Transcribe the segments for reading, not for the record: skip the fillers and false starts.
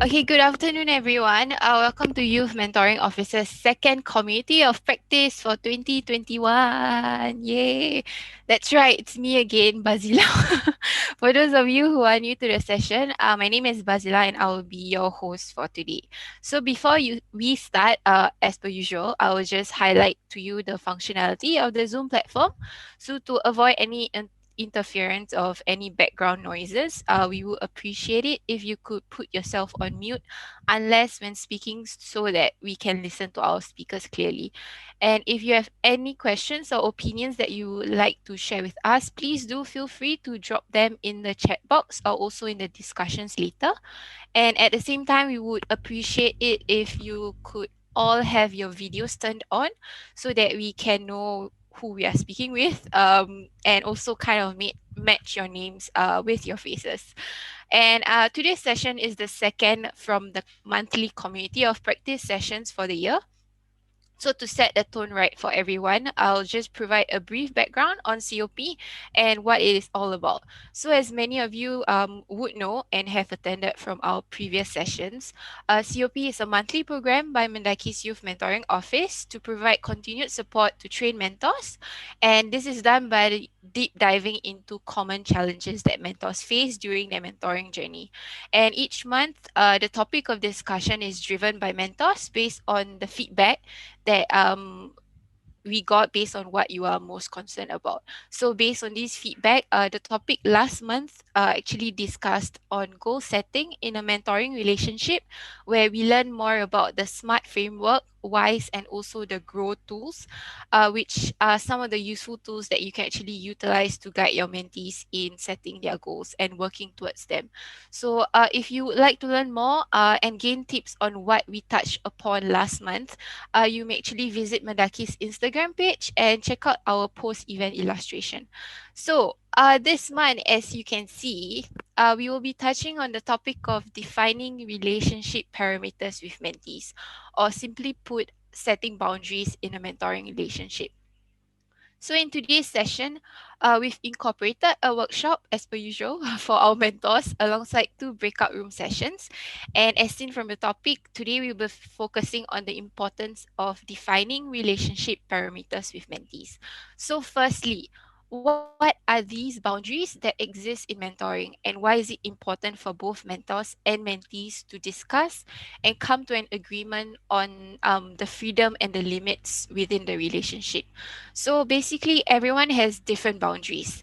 Okay, good afternoon, everyone. Welcome to Youth Mentoring Officer's second community of practice for 2021. Yay! That's right, it's me again, Bazila. For those of you who are new to the session, my name is Bazila and I will be your host for today. So before we start, as per usual, I will just highlight to you the functionality of the Zoom platform. So to avoid any interference of any background noises, we would appreciate it if you could put yourself on mute unless when speaking so that we can listen to our speakers clearly. And if you have any questions or opinions that you would like to share with us, please do feel free to drop them in the chat box or also in the discussions later. And at the same time, we would appreciate it if you could all have your videos turned on so that we can know who we are speaking with, and also kind of match your names with your faces. And today's session is the second from the monthly community of practice sessions for the year. So to set the tone right for everyone, I'll just provide a brief background on COP and what it is all about. So as many of you would know and have attended from our previous sessions, COP is a monthly program by Mendaki's Youth Mentoring Office to provide continued support to train mentors. And this is done by deep diving into common challenges that mentors face during their mentoring journey. And each month, the topic of discussion is driven by mentors based on the feedback that we got based on what you are most concerned about. So based on this feedback, the topic last month actually discussed on goal setting in a mentoring relationship, where we learn more about the SMART framework, WISE, and also the GROW tools, which are some of the useful tools that you can actually utilize to guide your mentees in setting their goals and working towards them. So if you would like to learn more and gain tips on what we touched upon last month, you may actually visit Mendaki's Instagram page and check out our post-event illustration. So this month, as you can see, we will be touching on the topic of defining relationship parameters with mentees, or simply put, setting boundaries in a mentoring relationship. So in today's session, we've incorporated a workshop as per usual for our mentors alongside two breakout room sessions. And as seen from the topic, today we'll be focusing on the importance of defining relationship parameters with mentees. So firstly, what are these boundaries that exist in mentoring, and why is it important for both mentors and mentees to discuss and come to an agreement on the freedom and the limits within the relationship? So basically, everyone has different boundaries,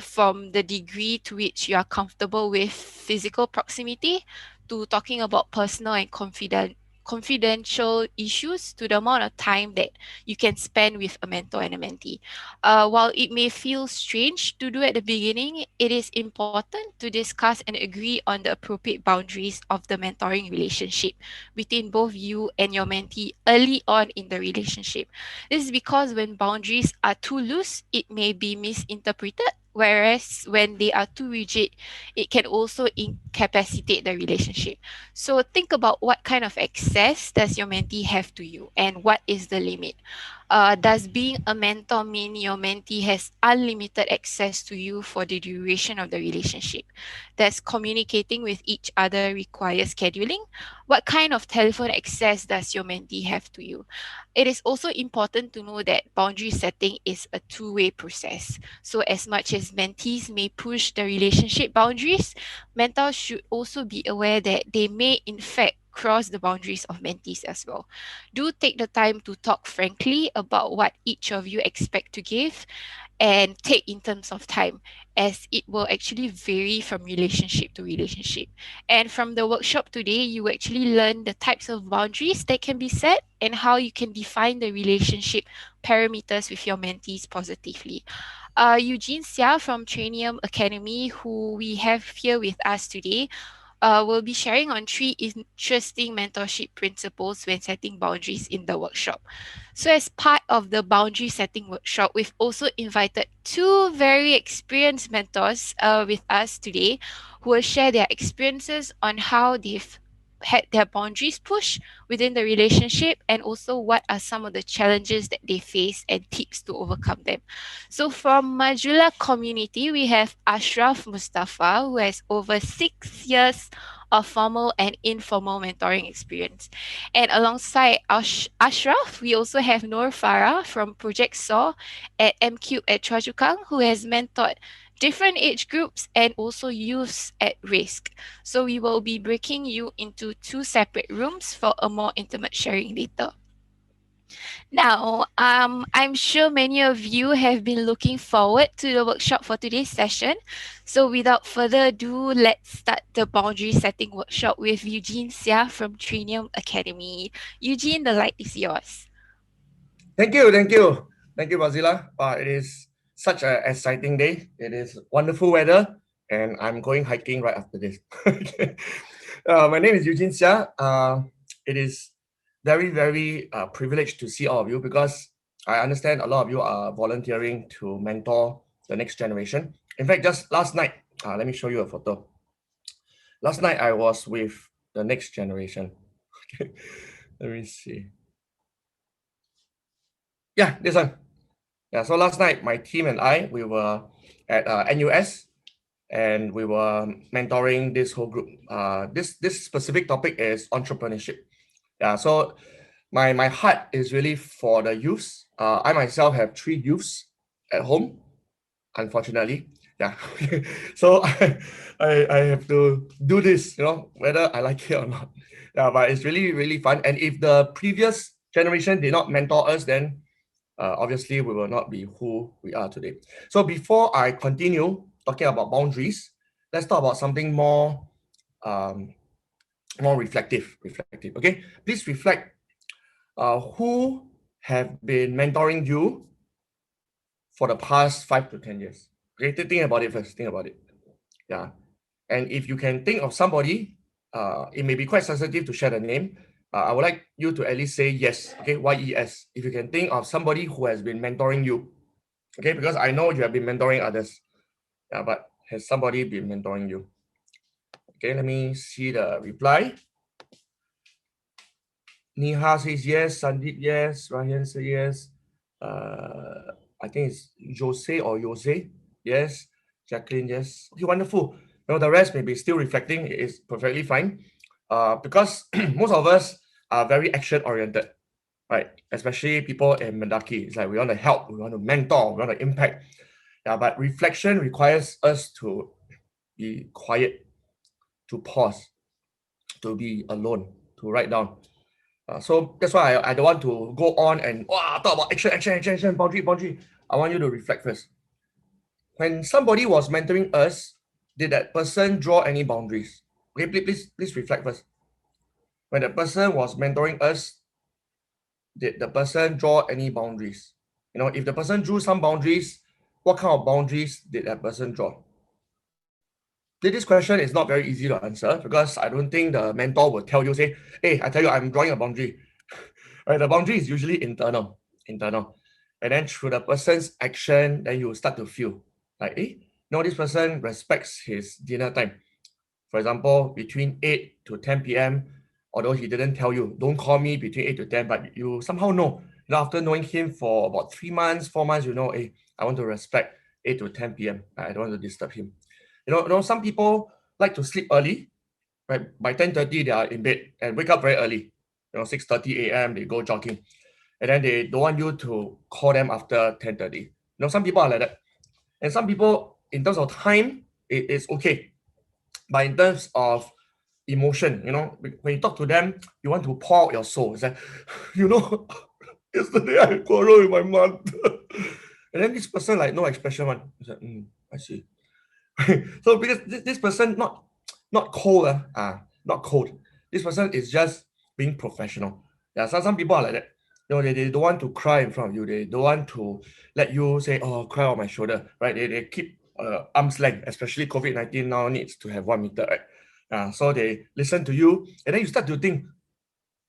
from the degree to which you are comfortable with physical proximity to talking about personal and confidential issues to the amount of time that you can spend with a mentor and a mentee. While it may feel strange to do at the beginning, it is important to discuss and agree on the appropriate boundaries of the mentoring relationship between both you and your mentee early on in the relationship. This is because when boundaries are too loose, it may be misinterpreted, whereas when they are too rigid, it can also incapacitate the relationship. So think about what kind of access does your mentee have to you and what is the limit? Does being a mentor mean your mentee has unlimited access to you for the duration of the relationship? Does communicating with each other require scheduling? What kind of telephone access does your mentee have to you? It is also important to know that boundary setting is a two-way process. So as much as mentees may push the relationship boundaries, mentors should also be aware that they may in fact cross the boundaries of mentees as well. Do take the time to talk frankly about what each of you expect to give and take in terms of time, as it will actually vary from relationship to relationship. And from the workshop today, you will actually learn the types of boundaries that can be set and how you can define the relationship parameters with your mentees positively. Eugene Xia from Trainium Academy, who we have here with us today, will be sharing on three interesting mentorship principles when setting boundaries in the workshop. So, as part of the boundary setting workshop, we've also invited two very experienced mentors with us today who will share their experiences on how they've had their boundaries pushed within the relationship, and also what are some of the challenges that they face and tips to overcome them. So from Majula community, we have Ashraf Mustafa, who has over 6 years of formal and informal mentoring experience. And alongside Ashraf, we also have Noor Farah from Project SAW at MCube at Choa Chu Kang, who has mentored different age groups and also youths at risk. So we will be breaking you into two separate rooms for a more intimate sharing later. Now, I'm sure many of you have been looking forward to the workshop for today's session. So without further ado, let's start the boundary setting workshop with Eugene Sia from Trinium Academy. Eugene, the light is yours. Thank you, thank you. Thank you, Bazila. It is such an exciting day. It is wonderful weather, and I'm going hiking right after this. My name is Eugene Xia. It is very, very privileged to see all of you because I understand a lot of you are volunteering to mentor the next generation. In fact, just last night, let me show you a photo. Last night, I was with the next generation. Let me see. Yeah, this one. Yeah, so last night my team and I we were at NUS and we were mentoring this whole group. This specific topic is entrepreneurship. Yeah, so my heart is really for the youths. I myself have 3 youths at home, unfortunately. Yeah, so I have to do this, whether I like it or not. Yeah, but it's really really fun. And if the previous generation did not mentor us, then obviously we will not be who we are today. So before I continue talking about boundaries, let's talk about something um, more reflective. Okay, please reflect. Who have been mentoring you for the past 5 to 10 years? Okay, think about it first. Think about it. Yeah, and if you can think of somebody, it may be quite sensitive to share the name. I would like you to at least say yes. Okay, YES. If you can think of somebody who has been mentoring you. Okay, because I know you have been mentoring others. Yeah, but has somebody been mentoring you? Okay, let me see the reply. Neha says yes, Sandeep yes, Ryan says yes. I think it's Jose or Jose. Yes. Jacqueline, yes. Okay, wonderful. The rest may be still reflecting. It is perfectly fine. Because most of us are very action oriented, right? Especially people in Mendaki. It's like we want to help, we want to mentor, we want to impact. Yeah, but reflection requires us to be quiet, to pause, to be alone, to write down. So that's why I don't want to go on and talk about action, boundary. I want you to reflect first. When somebody was mentoring us, did that person draw any boundaries? Okay, please reflect first. When the person was mentoring us, did the person draw any boundaries? If the person drew some boundaries, what kind of boundaries did that person draw? This question is not very easy to answer because I don't think the mentor will tell you, say, hey, I tell you, I'm drawing a boundary. Right, the boundary is usually internal. And then through the person's action, then you start to feel like, this person respects his dinner time. For example, between 8 to 10 p.m., although he didn't tell you, don't call me between 8 to 10, but you somehow know. After knowing him for about 3 months, 4 months, I want to respect 8 to 10 p.m. I don't want to disturb him. Some people like to sleep early, right? By 10:30, they are in bed and wake up very early. 6:30 a.m., they go jogging. And then they don't want you to call them after 10:30. Some people are like that. And some people, in terms of time, it is okay. But in terms of emotion, when you talk to them, you want to pour out your soul. It's like, you know, yesterday I quarreled with my mom. And then this person, like, no expression one. It's like, I see. So because this person not cold, not cold. This person is just being professional. Yeah, some people are like that. They don't want to cry in front of you. They don't want to let you say, oh, cry on my shoulder, right? They keep arm's length, especially COVID-19 now needs to have 1 meter, right? So they listen to you, and then you start to think,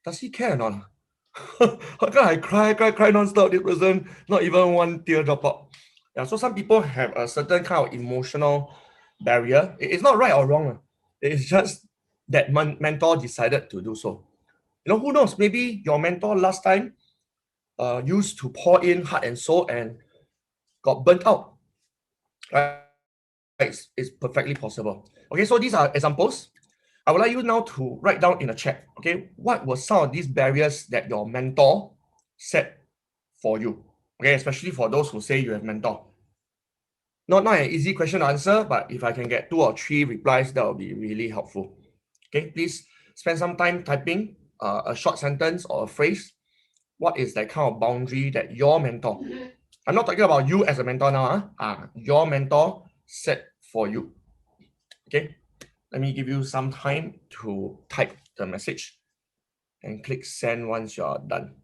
does he care or not? How come I cry non-stop? This person, not even one tear drop out. Yeah, so some people have a certain kind of emotional barrier. It's not right or wrong. It's just that mentor decided to do so. Who knows? Maybe your mentor last time used to pour in heart and soul and got burnt out. Right? It's perfectly possible. Okay, so these are examples. I would like you now to write down in a chat, okay, what were some of these barriers that your mentor set for you, okay, especially for those who say you have mentor. Not an easy question to answer, but if I can get 2 or 3 replies, that will be really helpful. Okay, please spend some time typing a short sentence or a phrase. What is that kind of boundary that your mentor, I'm not talking about you as a mentor now, your mentor set for you. Okay, let me give you some time to type the message and click send once you're done.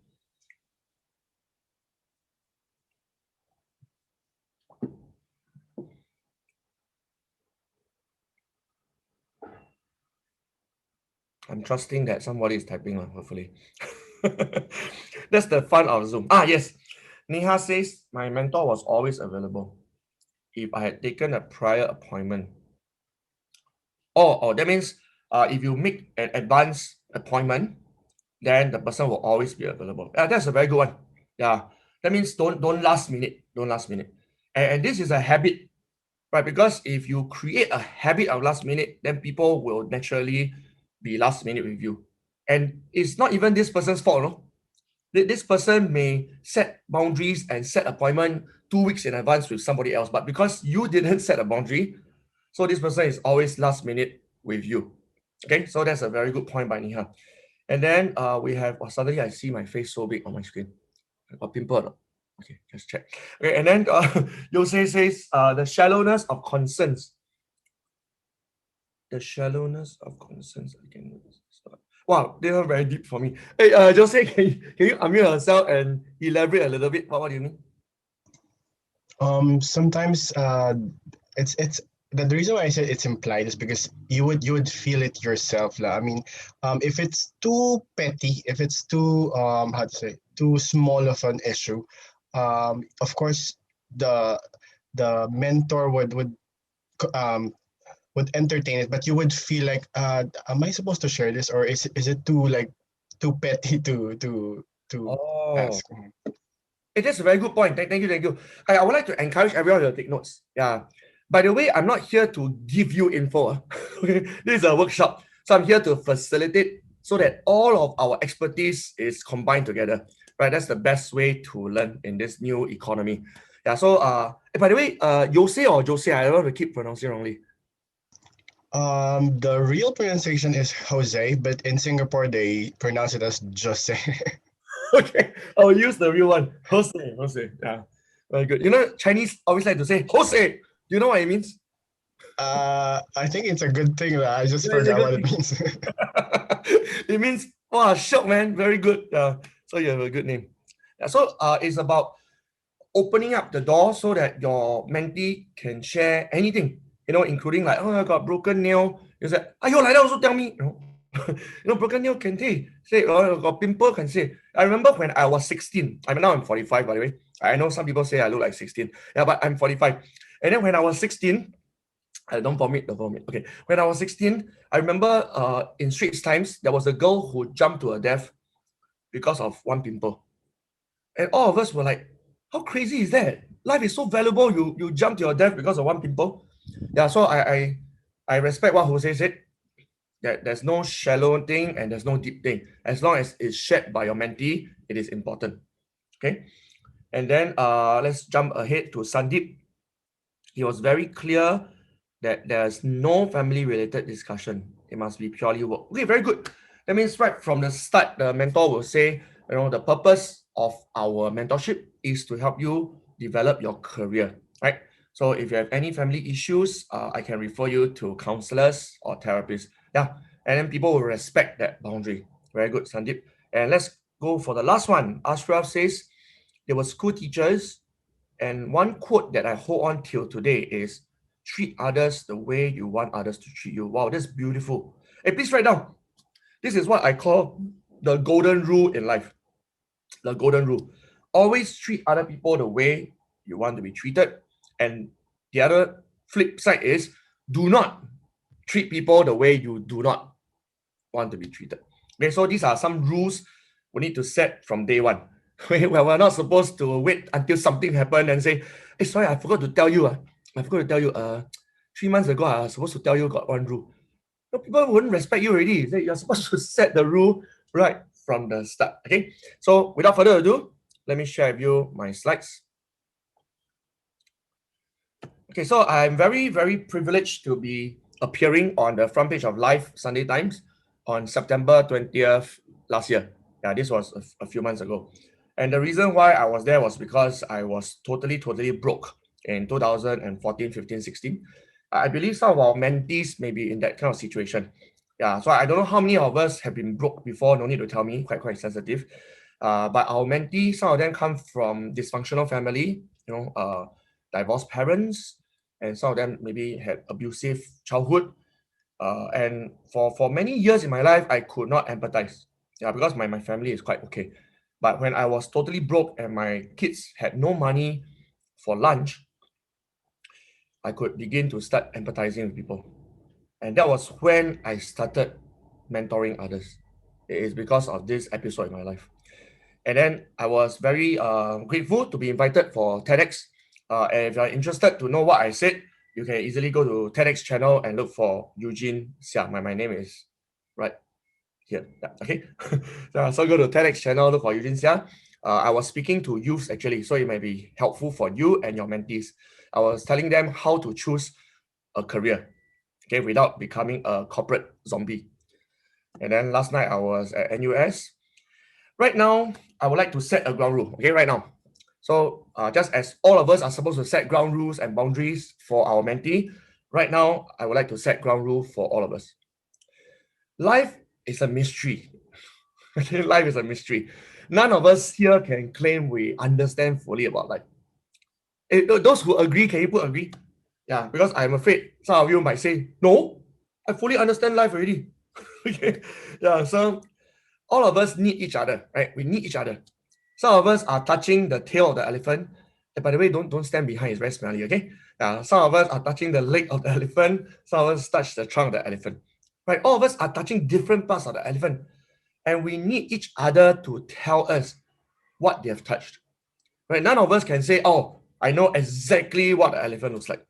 I'm trusting that somebody is typing, hopefully. That's the fun of Zoom. Yes. Neha says, my mentor was always available if I had taken a prior appointment. That means if you make an advance appointment, then the person will always be available. That's a very good one. Yeah. That means don't last minute. Don't last minute. And this is a habit, right? Because if you create a habit of last minute, then people will naturally be last minute with you. And it's not even this person's fault, no? This person may set boundaries and set appointment 2 weeks in advance with somebody else, but because you didn't set a boundary, so this person is always last minute with you. Okay, so that's a very good point by Neha. And then we have, suddenly I see my face so big on my screen. I got pimple. Okay, just check. Okay, and then Yose says the shallowness of concerns. The shallowness of concerns. Again, wow, they are very deep for me. Hey, Jose, can you unmute yourself and elaborate a little bit? What do you mean? Sometimes it's the reason why I said it's implied is because you would feel it yourself, lah. I mean, if it's too petty, if it's too how to say, too small of an issue, of course the mentor would entertain it, but you would feel like, am I supposed to share this, or is it too like too petty to Oh, ask? it is a very good point. Thank you. I would like to encourage everyone to take notes. Yeah. By the way, I'm not here to give you info. Okay, this is a workshop. So I'm here to facilitate so that all of our expertise is combined together. Right. That's the best way to learn in this new economy. Yeah. So by the way, Jose or Jose, I don't want to keep pronouncing wrongly. The real pronunciation is Jose, but in Singapore they pronounce it as Jose. Okay, I'll use the real one. Jose. Yeah. Very good. You know, Chinese always like to say Jose. Do you know what it means? I think it's a good thing that I just Yeah, it's a forgot good what it thing. means. It means, wow, shock, man. Very good. So you have a good name. Yeah, so it's about opening up the door so that your mentee can share anything, including like, I got broken nail. You say, you like that also tell me. Broken nail can say, got pimple can say. I remember when I was 16. I mean, now I'm 45, by the way. I know some people say I look like 16. Yeah, but I'm 45. And then when I was 16, don't vomit. Okay. When I was 16, I remember in Straits Times, there was a girl who jumped to her death because of one pimple. And all of us were like, how crazy is that? Life is so valuable. You jump to your death because of one pimple. Yeah, so I respect what Jose said. That there's no shallow thing and there's no deep thing. As long as it's shared by your mentee, it is important. Okay. And then let's jump ahead to Sandeep. He was very clear that there's no family related discussion. It must be purely work. Okay, very good. That means right from the start, the mentor will say, the purpose of our mentorship is to help you develop your career, right? So if you have any family issues, I can refer you to counselors or therapists. Yeah, and then people will respect that boundary. Very good, Sandeep. And let's go for the last one. Ashraf says, there were school teachers, and one quote that I hold on till today is, treat others the way you want others to treat you. Wow, that's beautiful. Hey, please write down. This is what I call the golden rule in life. The golden rule. Always treat other people the way you want to be treated. And the other flip side is, do not treat people the way you do not want to be treated. Okay, so these are some rules we need to set from day one. We're not supposed to wait until something happened and say, hey, sorry, I forgot to tell you. 3 months ago, I was supposed to tell you got one rule. No, people wouldn't respect you already. You're supposed to set the rule right from the start. Okay. So without further ado, let me share with you my slides. Okay, so I'm very, very privileged to be appearing on the front page of Live Sunday Times on September 20th last year. Yeah, this was a few months ago. And the reason why I was there was because I was totally broke in 2014, 15, 16. I believe some of our mentees may be in that kind of situation. Yeah, so I don't know how many of us have been broke before, no need to tell me, quite sensitive. But our mentees, some of them come from dysfunctional family, divorced parents, and some of them maybe had abusive childhood. And for many years in my life, I could not empathize. Yeah, because my family is quite okay. But when I was totally broke and my kids had no money for lunch, I could begin to start empathizing with people. And that was when I started mentoring others. It is because of this episode in my life. And then I was very grateful to be invited for TEDx. And if you're interested to know what I said, you can easily go to TEDx channel and look for Eugene Xia. My name is right here. Yeah, okay. So go to TEDx channel, look for Eugene Xia. I was speaking to youths actually, so it may be helpful for you and your mentees. I was telling them how to choose a career, okay, without becoming a corporate zombie. And then last night I was at NUS. Right now, I would like to set a ground rule, okay, right now. So just as all of us are supposed to set ground rules and boundaries for our mentee, right now, I would like to set ground rule for all of us. Life is a mystery. Okay, life is a mystery. None of us here can claim we understand fully about life. Those who agree, can you put agree? Yeah, because I'm afraid some of you might say, no, I fully understand life already. Okay, yeah, so all of us need each other, right? We need each other. Some of us are touching the tail of the elephant. And by the way, don't stand behind, it's very smelly, okay? Some of us are touching the leg of the elephant. Some of us touch the trunk of the elephant. Right? All of us are touching different parts of the elephant. And we need each other to tell us what they have touched. Right? None of us can say, oh, I know exactly what the elephant looks like.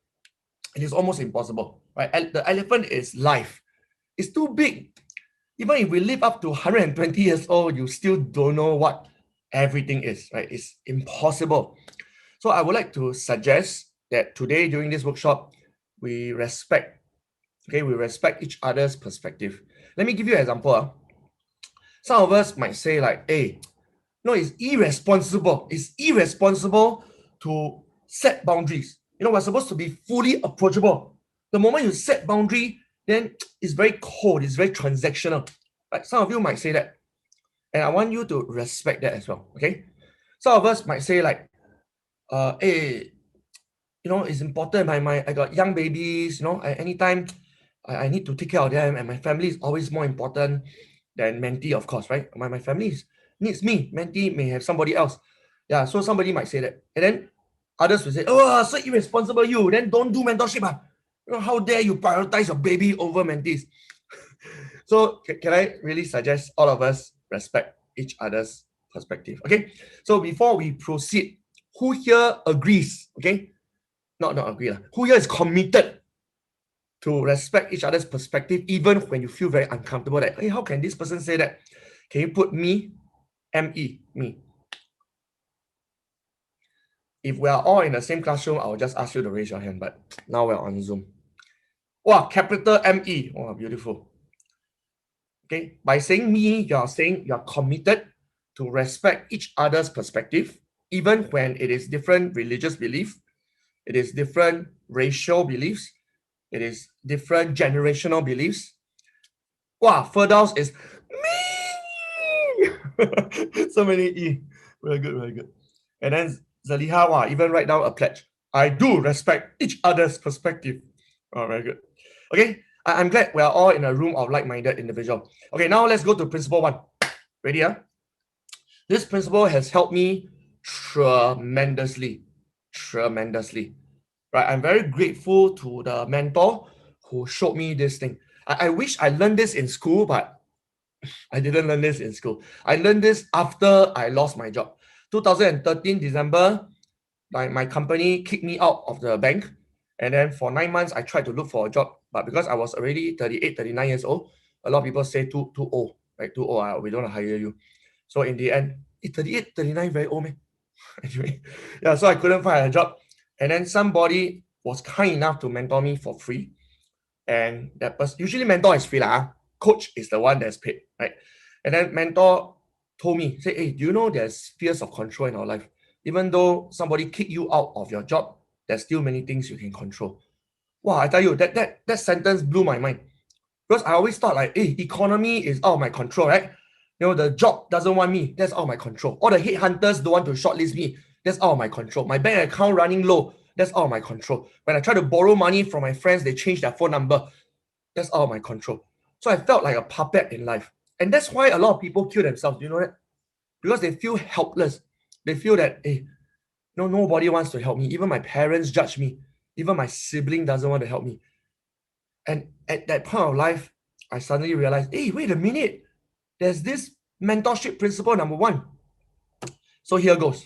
It is almost impossible. Right? The elephant is life. It's too big. Even if we live up to 120 years old, you still don't know what everything is, right? It's impossible. So I would like to suggest that today during this workshop, we respect each other's perspective. Let me give you an example. Some of us might say like, hey, no, it's irresponsible. It's irresponsible to set boundaries. We're supposed to be fully approachable. The moment you set boundary, then it's very cold, it's very transactional. Like some of you might say that. And I want you to respect that as well. Okay. Some of us might say, like, hey, it's important. I got young babies, anytime I need to take care of them, and my family is always more important than mentee, of course, right? My family needs me. Mentee may have somebody else. Yeah, so somebody might say that. And then others will say, oh, so irresponsible you, then don't do mentorship. How dare you prioritize your baby over mentees? So can I really suggest all of us respect each other's perspective? Okay. So before we proceed, who here agrees? Okay. Not agree. Who here is committed to respect each other's perspective, even when you feel very uncomfortable that, hey, how can this person say that? Can you put me? M-E, me. If we are all in the same classroom, I'll just ask you to raise your hand, but now we're on Zoom. Wow, capital M-E. Oh, beautiful. Okay, by saying me, you're saying you're committed to respect each other's perspective, even when it is different religious belief, it is different racial beliefs, it is different generational beliefs. Wow, Firdaus is me. So many E. Very good. And then Zaliha, wow, even write down a pledge. I do respect each other's perspective. Oh, very good. Okay, I'm glad we are all in a room of like-minded individuals. Okay, now let's go to principle 1. Ready? This principle has helped me tremendously. Right, I'm very grateful to the mentor who showed me this thing. I wish I learned this in school, but I didn't learn this in school. I learned this after I lost my job. 2013 December, my company kicked me out of the bank. And then for 9 months, I tried to look for a job, but because I was already 38, 39 years old, a lot of people say too old, right? Too old, we don't want to hire you. So in the end, 38, 39, very old, man. Anyway, yeah, so I couldn't find a job. And then somebody was kind enough to mentor me for free. And that was usually mentor is free, lah. Coach is the one that's paid, right? And then mentor told me, say, hey, do you know there's spheres of control in our life? Even though somebody kick you out of your job, there's still many things you can control. Wow, I tell you, that sentence blew my mind. Because I always thought like, hey, economy is out of my control, right? You know, the job doesn't want me, that's out of my control. All the headhunters don't want to shortlist me, that's out of my control. My bank account running low, that's out of my control. When I try to borrow money from my friends, they change their phone number, that's out of my control. So I felt like a puppet in life. And that's why a lot of people kill themselves. Do you know that? Because they feel helpless. They feel that, hey, no, nobody wants to help me. Even my parents judge me. Even my sibling doesn't want to help me. And at that point of life, I suddenly realized, hey, wait a minute. There's this mentorship principle number 1. So here goes.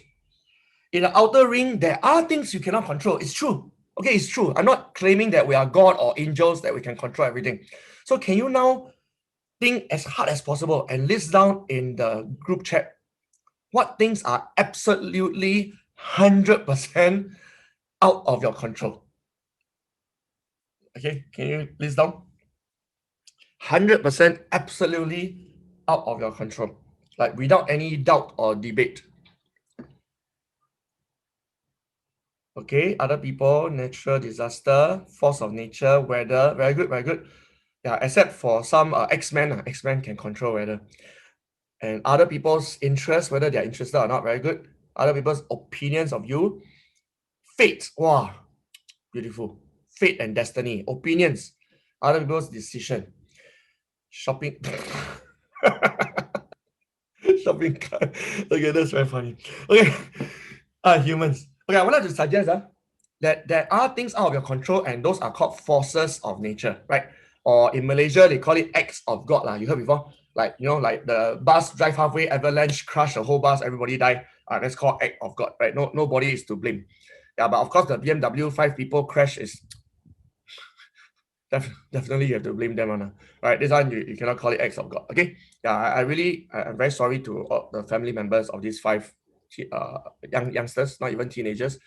In the outer ring, there are things you cannot control. It's true. Okay, it's true. I'm not claiming that we are God or angels, that we can control everything. So can you now think as hard as possible and list down in the group chat what things are absolutely 100% out of your control? Okay, can you list down? 100% absolutely out of your control, like without any doubt or debate. Okay, other people, natural disaster, force of nature, weather, very good, very good. Yeah, except for some X-Men, X-Men can control weather. And other people's interests, whether they're interested or not, very good. Other people's opinions of you. Fate, wow, beautiful. Fate and destiny, opinions. Other people's decision. Shopping. Shopping cart. Okay, that's very funny. Okay, humans. Okay, I wanted to suggest that there are things out of your control, and those are called forces of nature, right? Or in Malaysia, they call it acts of God. You heard before? Like, you know, like the bus drive halfway, avalanche, crush the whole bus, everybody die. That's called act of God, right? No, nobody is to blame. Yeah, but of course, the BMW 5 people crash is definitely you have to blame them on. Right, this one you cannot call it acts of God. Okay, yeah, I'm very sorry to all the family members of these 5 youngsters, not even teenagers.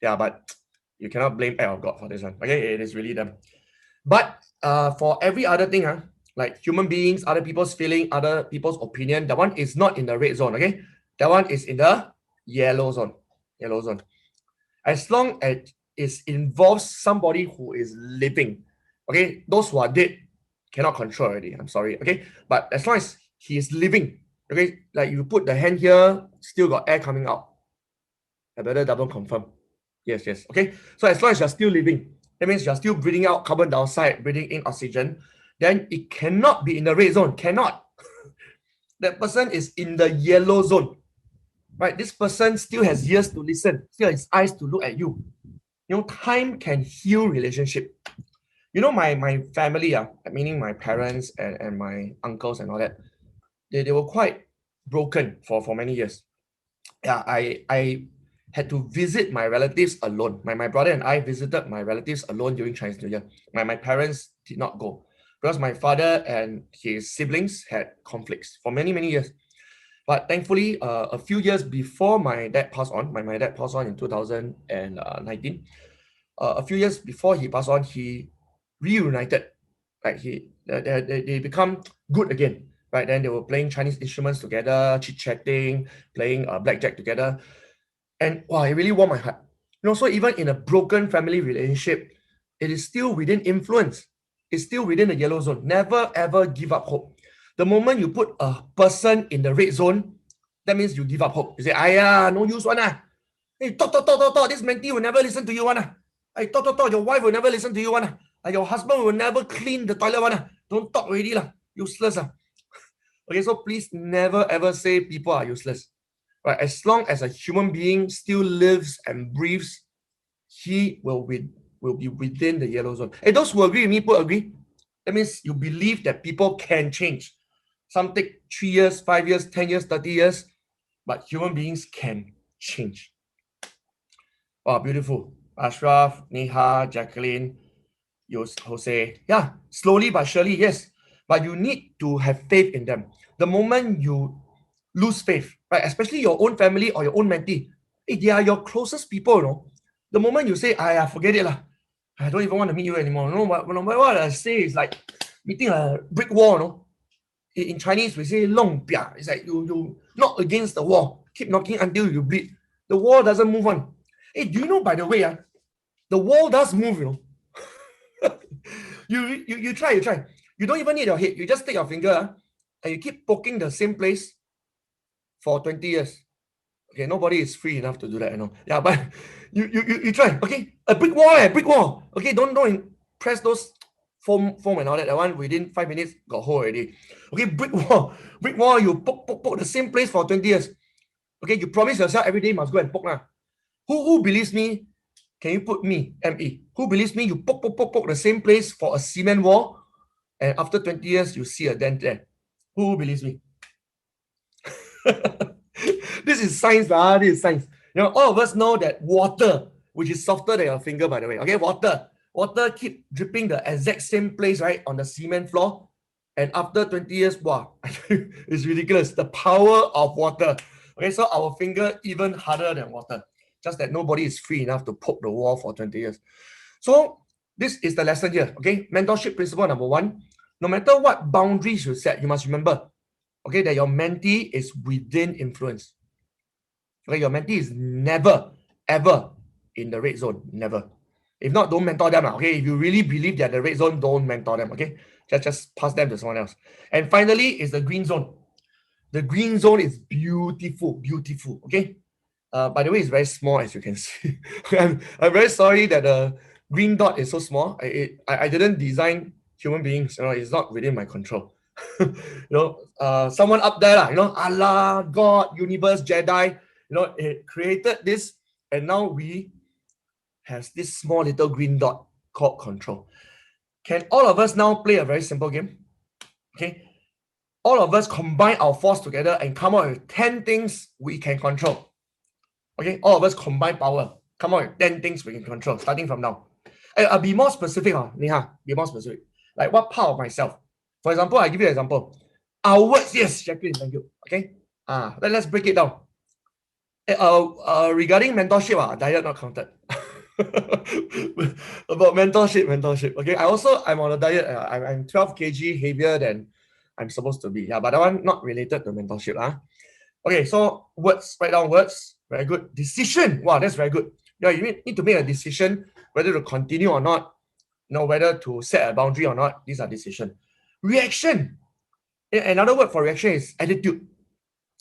Yeah, but you cannot blame act of God for this one. Okay, it is really them. But for every other thing, like human beings, other people's feeling, other people's opinion, that one is not in the red zone. Okay, that one is in the yellow zone. Yellow zone. As long as it involves somebody who is living, okay, those who are dead cannot control already. I'm sorry. Okay, but as long as he is living, okay, like you put the hand here, still got air coming out. I better double confirm. Yes. Okay. So as long as you're still living, that means you're still breathing out carbon dioxide, breathing in oxygen, then it cannot be in the red zone. Cannot. That person is in the yellow zone. Right? This person still has ears to listen, still has eyes to look at you. You know, time can heal relationship. You know, my family, meaning my parents and my uncles and all that, they were quite broken for many years. Yeah, I had to visit my relatives alone. My brother and I visited my relatives alone during Chinese New Year. My parents did not go because my father and his siblings had conflicts for many, many years. But thankfully, a few years before my dad passed on, my dad passed on in 2019. A few years before he passed on, he reunited. Like they become good again. Right then, they were playing Chinese instruments together, chit chatting, playing blackjack together, and wow, it really warmed my heart. You know, so even in a broken family relationship, it is still within influence. It's still within the yellow zone. Never ever give up hope. The moment you put a person in the red zone, that means you give up hope. You say, "Aya, no use one Hey, talk. This mentee will never listen to you one Hey, talk. Your wife will never listen to you one Your husband will never clean the toilet one Don't talk already Useless Okay, so please never ever say people are useless. Right? As long as a human being still lives and breathes, he will be within the yellow zone. And those who agree with me, put agree. That means you believe that people can change. Some take 3 years, 5 years, 10 years, 30 years, but human beings can change. Wow, beautiful. Ashraf, Neha, Jacqueline, Jose. Yeah, slowly but surely, yes. But you need to have faith in them. The moment you lose faith, right, especially your own family or your own mentee, they are your closest people, you know. The moment you say, I forget it lah, I don't even want to meet you anymore. No, what I say is like meeting a brick wall, you know. In Chinese, we say long pia. It's like you knock against the wall, keep knocking until you bleed. The wall doesn't move on. Hey, do you know, by the way, the wall does move, you know. you try. You don't even need your head. You just take your finger and you keep poking the same place for 20 years. Okay, nobody is free enough to do that, you know. Yeah, but you try. Okay, a brick wall. Okay, don't press those foam and all that. That one within 5 minutes got hole already. Okay, brick wall. You poke the same place for 20 years. Okay, you promise yourself every day must go and poke lah. Who believes me? Can you put me, ME? Who believes me? You poke the same place for a cement wall, and after 20 years you see a dent there. Who believes me? This is science, this is science. You know, all of us know that water, which is softer than your finger, by the way. Okay, water keep dripping the exact same place, right, on the cement floor. And after 20 years, wow, it's ridiculous. The power of water. Okay, so our finger even harder than water. Just that nobody is free enough to poke the wall for 20 years. So this is the lesson here. Okay, mentorship principle number 1. No matter what boundaries you set, you must remember, okay, that your mentee is within influence. Okay, your mentee is never, ever in the red zone. Never. If not, don't mentor them. Okay, if you really believe they're the red zone, don't mentor them. Okay, just pass them to someone else. And finally, is the green zone. The green zone is beautiful. Okay. By the way, it's very small, as you can see. I'm very sorry that the green dot is so small. I didn't design human beings. You know, it's not within my control. You know, someone up there, you know, Allah, God, universe, Jedi, you know, it created this, and now we have this small little green dot called control. Can all of us now play a very simple game? Okay. All of us combine our force together and come up with 10 things we can control. Okay, all of us combine power. Come on, 10 things we can control, starting from now. I'll be more specific, Neha. Be more specific. Like what part of myself? For example, I give you an example. Our words, yes, Jacqueline, thank you. Okay. Let's break it down. Regarding mentorship, diet not counted. About mentorship. Okay, I'm on a diet. I'm 12 kg heavier than I'm supposed to be. Yeah, but that one not related to mentorship. Okay, so words, write down words. Very good. Decision. Wow, that's very good. Yeah, you need to make a decision whether to continue or not. You know, whether to set a boundary or not. These are decisions. Reaction. Another word for reaction is attitude.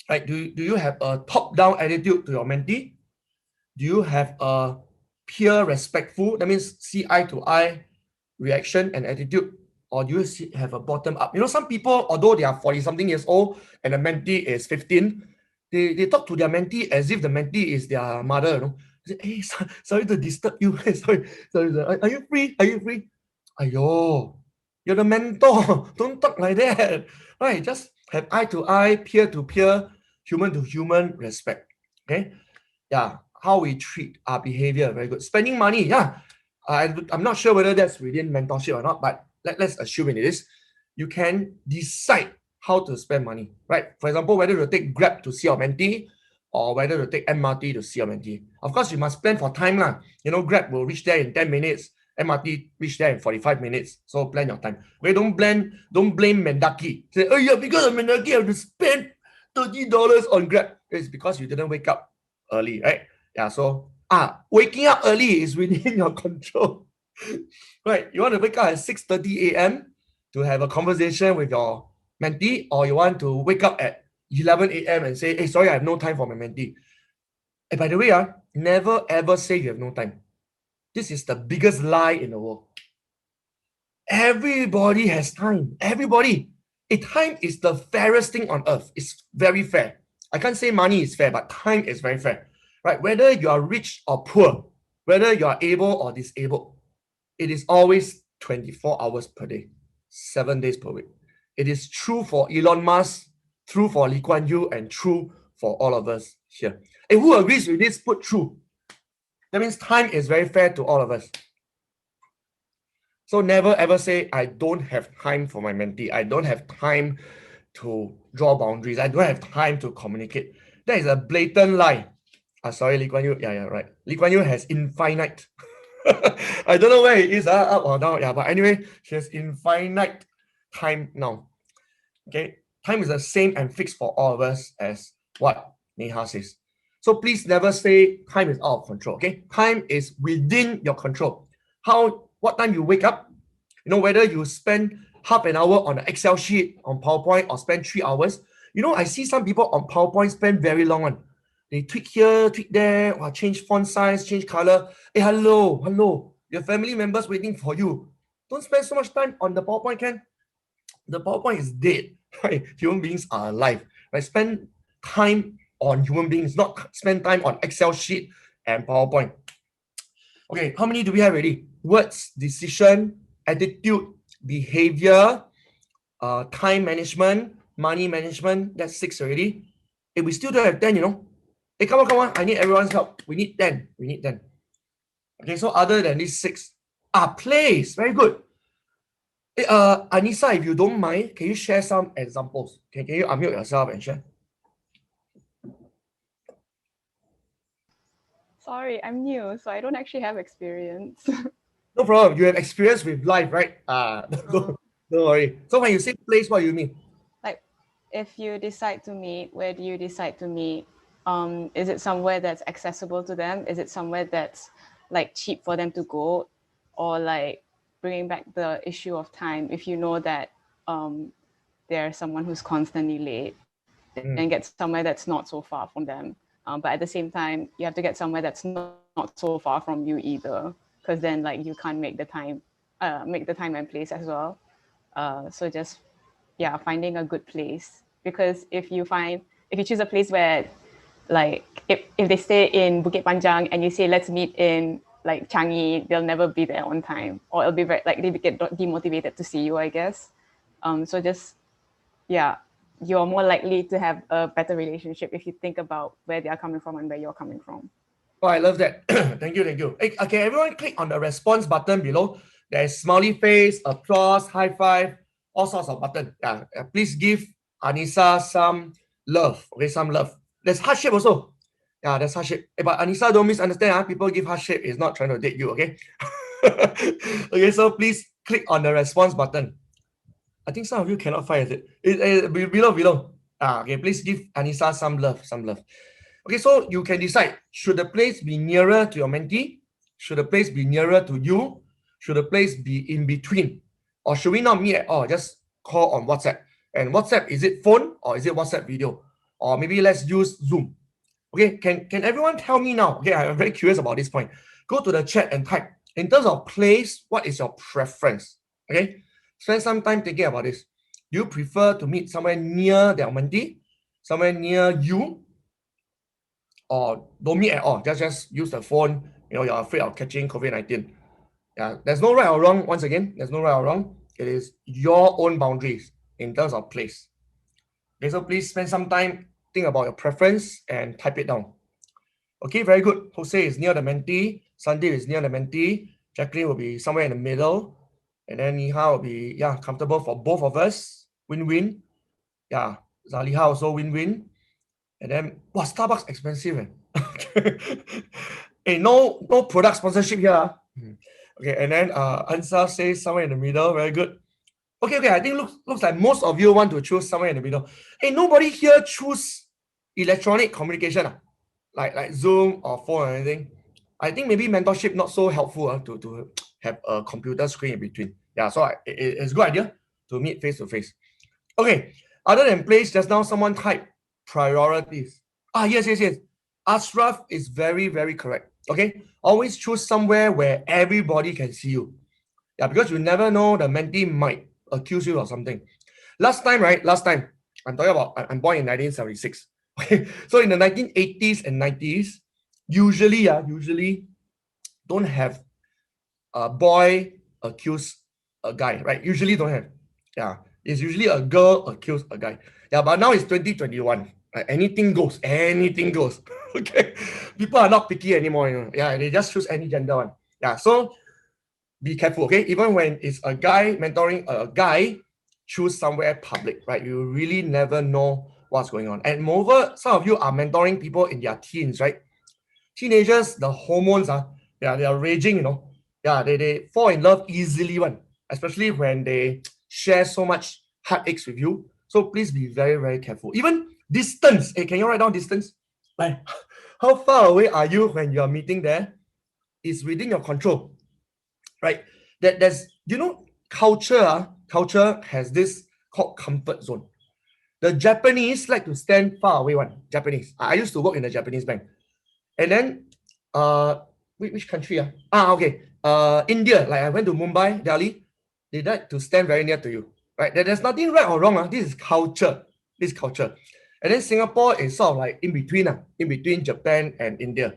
Right? Do you have a top-down attitude to your mentee? Do you have a peer respectful? That means see eye to eye reaction and attitude. Or do you have a bottom up? You know, some people, although they are 40-something years old and the mentee is 15, they talk to their mentee as if the mentee is their mother, you know. They say, hey, sorry to disturb you. sorry. Are you free? Ayo, you're the mentor. Don't talk like that. Right? Just have eye to eye, peer to peer, human to human respect. Okay? Yeah. How we treat our behavior, very good. Spending money, yeah. I'm not sure whether that's within mentorship or not, but let's assume it is. You can decide how to spend money, right? For example, whether to take Grab to see your mentee or whether to take MRT to see your mentee. Of course, you must plan for time lah. You know, Grab will reach there in 10 minutes, MRT reach there in 45 minutes. So plan your time. Okay, don't blame Mendaki. Say, oh yeah, because of Mendaki, I have to spend $30 on Grab. It's because you didn't wake up early, right? Yeah, so waking up early is within your control. Right, you want to wake up at 6:30 a.m. to have a conversation with your mentee, or you want to wake up at 11 a.m. and say, hey, sorry, I have no time for my mentee. And by the way, never ever say you have no time. This is the biggest lie in the world. Everybody has time. Everybody. Time is the fairest thing on earth. It's very fair. I can't say money is fair, but time is very fair. Right? Whether you are rich or poor, whether you are able or disabled, it is always 24 hours per day, 7 days per week. It is true for Elon Musk, true for Lee Kuan Yew, and true for all of us here. And who agrees with this? Put true. That means time is very fair to all of us. So never ever say, I don't have time for my mentee. I don't have time to draw boundaries. I don't have time to communicate. That is a blatant lie. Sorry, Lee Kuan Yew. Yeah, right. Lee Kuan Yew has infinite. I don't know where he is, up or down. Yeah, but anyway, she has infinite time now. Okay, time is the same and fixed for all of us as what Neha says. So please never say time is out of control. Okay, time is within your control. What time you wake up, whether you spend half an hour on an Excel sheet on PowerPoint or spend 3 hours. I see some people on PowerPoint spend very long on. They tweak here, tweak there, or change font size, change color. Hey, hello. Your family members waiting for you. Don't spend so much time on the PowerPoint, Ken. The PowerPoint is dead. Right? Human beings are alive. Right? Spend time on human beings, not spend time on Excel sheet and PowerPoint. Okay, how many do we have already? Words, decision, attitude, behavior, time management, money management. That's 6 already. Hey, we still don't have 10, Hey, come on. I need everyone's help. We need 10. Okay, so other than these 6, place. Very good. Hey, Anissa, if you don't mind, can you share some examples? Can you unmute yourself and share? Sorry, I'm new, so I don't actually have experience. No problem. You have experience with life, right? Don't worry. So when you say place, what do you mean? Like, if you decide to meet, where do you decide to meet? Is it somewhere that's accessible to them? Is it somewhere that's like cheap for them to go? Or like bringing back the issue of time, if you know that there's someone who's constantly late, then get somewhere that's not so far from them. But at the same time, you have to get somewhere that's not so far from you either, because then like you can't make the time and place as well. So just finding a good place, because if you choose a place where like if they stay in Bukit Panjang and you say let's meet in like Changi, they'll never be there on time, or it'll be very like they get demotivated to see you, I guess. So just you're more likely to have a better relationship if you think about where they are coming from and where you're coming from. Oh, I love that. Thank you. Hey, okay, everyone click on the response button below. There's smiley face, applause, high five, all sorts of buttons. Please give Anissa some love. Okay, some love. There's heart shape also. Yeah, there's heart shape. But Anissa, don't misunderstand. People give heart shape is not trying to date you, okay? Okay, so please click on the response button. I think some of you cannot find it. Below. Okay, please give Anissa some love. Okay, so you can decide, should the place be nearer to your mentee? Should the place be nearer to you? Should the place be in between? Or should we not meet at all? Just call on WhatsApp. And WhatsApp, is it phone or is it WhatsApp video? Or maybe let's use Zoom. Okay, can everyone tell me now? Okay, I'm very curious about this point. Go to the chat and type, in terms of place, what is your preference? Okay, spend some time thinking about this. Do you prefer to meet somewhere near their mentee? Somewhere near you? Or don't meet at all, just use the phone, you're afraid of catching COVID-19. Yeah, there's no right or wrong. Once again, there's no right or wrong. It is your own boundaries in terms of place. Okay, so please spend some time, think about your preference and type it down. Okay, very good. Jose is near the mentee, Sandeep is near the mentee, Jacqueline will be somewhere in the middle, and then Neha will be comfortable for both of us. Win-win. Yeah, Zaliha also win-win. And then, Starbucks expensive. Hey, no product sponsorship here. Okay, and then Ansa says somewhere in the middle. Very good. Okay. I think looks like most of you want to choose somewhere in the middle. Hey, nobody here choose electronic communication, like Zoom or phone or anything. I think maybe mentorship not so helpful to have a computer screen in between. Yeah, so it's a good idea to meet face to face. Okay, other than place, just now someone typed priorities. Yes. Ashraf is very, very correct. Okay, always choose somewhere where everybody can see you. Yeah, because you never know, the mentee might accuse you of something. Last time, I'm talking about, I'm born in 1976. Okay, so in the 1980s and 90s, usually don't have a boy accuse a guy, right? Usually don't have. Yeah, it's usually a girl accuse a guy. Yeah, but now it's 2021. Right? Anything goes, anything goes. Okay, people are not picky anymore. You know? Yeah, they just choose any gender one. Yeah, so be careful. Okay, even when it's a guy mentoring a guy, choose somewhere public. Right, you really never know what's going on. And moreover, some of you are mentoring people in their teens, right? Teenagers, the hormones are they are raging. You know, yeah, they fall in love easily one, especially when they share so much heartaches with you. So please be very, very careful. Even distance. Hey, can you write down distance? Like, how far away are you when you are meeting there? Is within your control, right? There's culture has this called comfort zone. The Japanese like to stand far away one. Japanese. I used to work in a Japanese bank. And then which country? Okay. India. Like I went to Mumbai, Delhi, they like to stand very near to you. Right? There's nothing right or wrong. This is culture. This is culture. And then Singapore is sort of like in between Japan and India.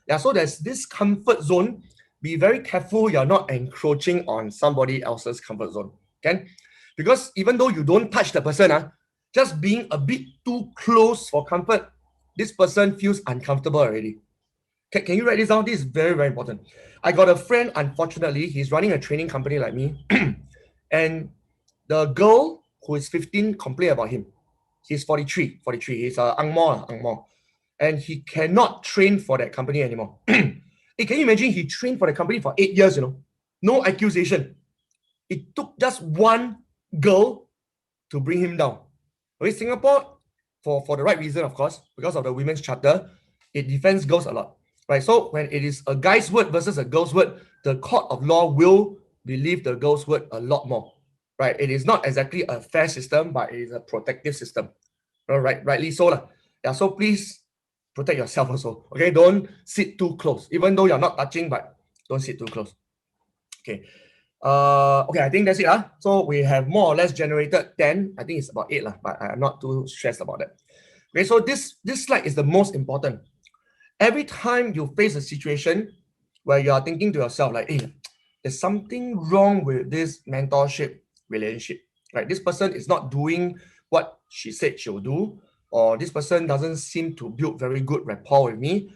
Yeah, so there's this comfort zone. Be very careful you're not encroaching on somebody else's comfort zone. Okay? Because even though you don't touch the person, just being a bit too close for comfort, this person feels uncomfortable already. Can you write this down? This is very, very important. I got a friend, unfortunately, he's running a training company like me. And the girl who is 15 complained about him. He's 43. He's a Angmo. And he cannot train for that company anymore. Hey, can you imagine he trained for the company for 8 years, No accusation. It took just one girl to bring him down. Okay, Singapore, for the right reason, of course, because of the women's charter, it defends girls a lot. Right? So when it is a guy's word versus a girl's word, the court of law will believe the girl's word a lot more. Right? It is not exactly a fair system, but it is a protective system. Right? Rightly so. Yeah, so please protect yourself also. Okay, don't sit too close. Even though you're not touching, but don't sit too close. Okay. Okay, I think that's it. So we have more or less generated 10. I think it's about 8, but I'm not too stressed about that. Okay, so this slide is the most important. Every time you face a situation where you are thinking to yourself, like, hey, there's something wrong with this mentorship relationship. Right? This person is not doing what she said she'll do, or this person doesn't seem to build very good rapport with me.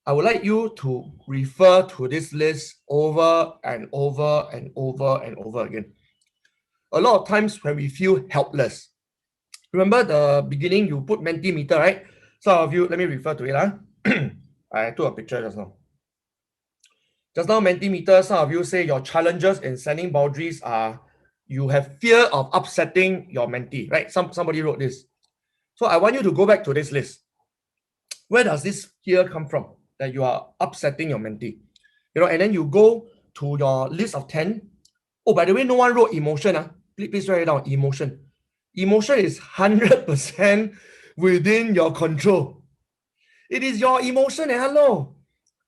I would like you to refer to this list over and over and over and over again. A lot of times when we feel helpless, remember the beginning, you put Mentimeter, right? Some of you, let me refer to it. I took a picture just now. Just now, Mentimeter, some of you say your challenges in setting boundaries are you have fear of upsetting your mentee, right? Somebody wrote this. So I want you to go back to this list. Where does this fear come from? That you are upsetting your mentee, and then you go to your list of 10. Oh, by the way, no one wrote emotion. Please write it down. Emotion is 100% within your control. It is your emotion. Hello,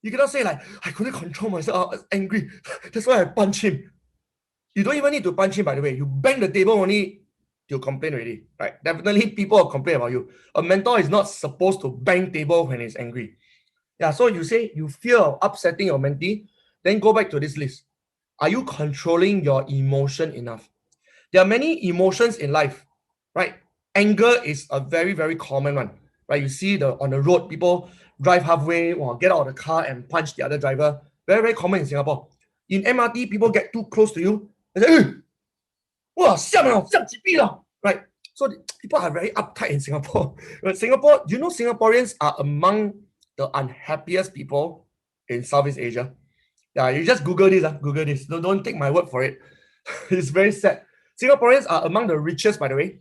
you cannot say like, I couldn't control myself, I was angry, that's why I punch him. You don't even need to punch him, by the way. You bang the table only, you'll complain already, right? Definitely people will complain about you. A mentor is not supposed to bang table when he's angry. Yeah, so you say you fear of upsetting your mentee, then go back to this list. Are you controlling your emotion enough? There are many emotions in life, right? Anger is a very, very common one, right? You see on the road, people drive halfway or get out of the car and punch the other driver. Very, very common in Singapore. In MRT, people get too close to you. They say, wow, right? So people are very uptight in Singapore. But Singapore, do you know Singaporeans are among the unhappiest people in Southeast Asia? Yeah, you just Google this. Google this. Don't take my word for it. It's very sad. Singaporeans are among the richest, by the way,